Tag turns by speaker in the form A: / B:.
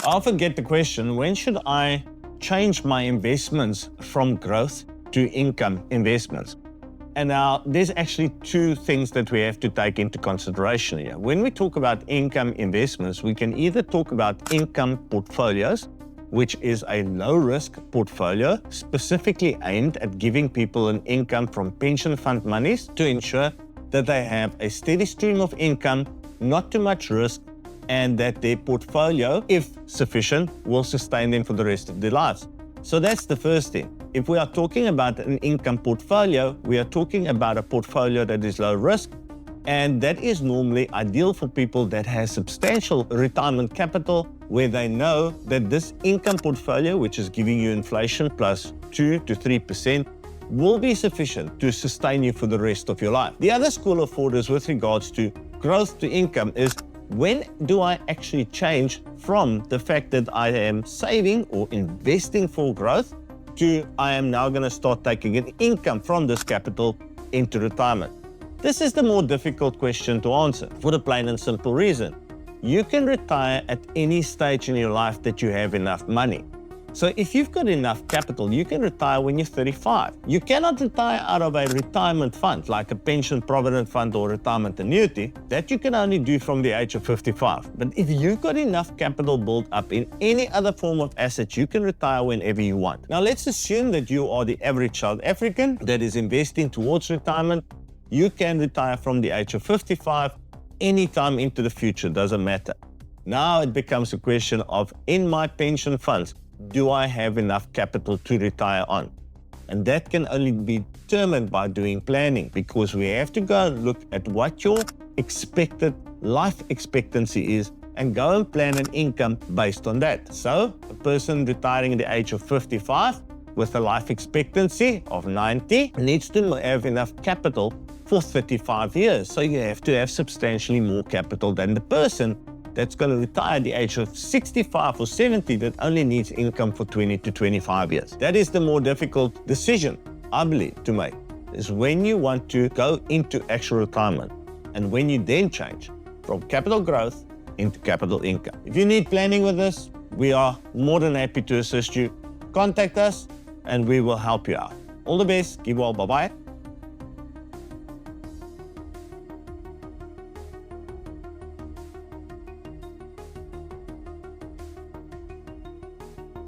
A: I often get the question, when should I change my investments from growth to income investments? And now there's actually two things that we have to take into consideration here. When we talk about income investments, we can either talk about income portfolios, which is a low-risk portfolio specifically aimed at giving people an income from pension fund monies to ensure that they have a steady stream of income, not too much risk, and that their portfolio, if sufficient, will sustain them for the rest of their lives. So that's the first thing. If we are talking about an income portfolio, we are talking about a portfolio that is low risk, and that is normally ideal for people that have substantial retirement capital, where they know that this income portfolio, which is giving you inflation plus 2 to 3%, will be sufficient to sustain you for the rest of your life. The other school of thought is with regards to growth to income is, when do I actually change from the fact that I am saving or investing for growth to I am now going to start taking an income from this capital into retirement? This is the more difficult question to answer for the plain and simple reason. You can retire at any stage in your life that you have enough money. So if you've got enough capital, you can retire when you're 35. You cannot retire out of a retirement fund, like a pension provident fund or retirement annuity. That you can only do from the age of 55. But if you've got enough capital built up in any other form of asset, you can retire whenever you want. Now let's assume that you are the average South African that is investing towards retirement. You can retire from the age of 55, anytime into the future, doesn't matter. Now it becomes a question of, in my pension funds, do I have enough capital to retire on? And that can only be determined by doing planning, because we have to go and look at what your expected life expectancy is and go and plan an income based on that. So a person retiring at the age of 55 with a life expectancy of 90 needs to have enough capital for 35 years. So you have to have substantially more capital than the person that's going to retire at the age of 65 or 70 that only needs income for 20 to 25 years. That is the more difficult decision, I believe, to make, is when you want to go into actual retirement and when you then change from capital growth into capital income. If you need planning with this, we are more than happy to assist you. Contact us and we will help you out. All the best. Keep well. Bye-bye.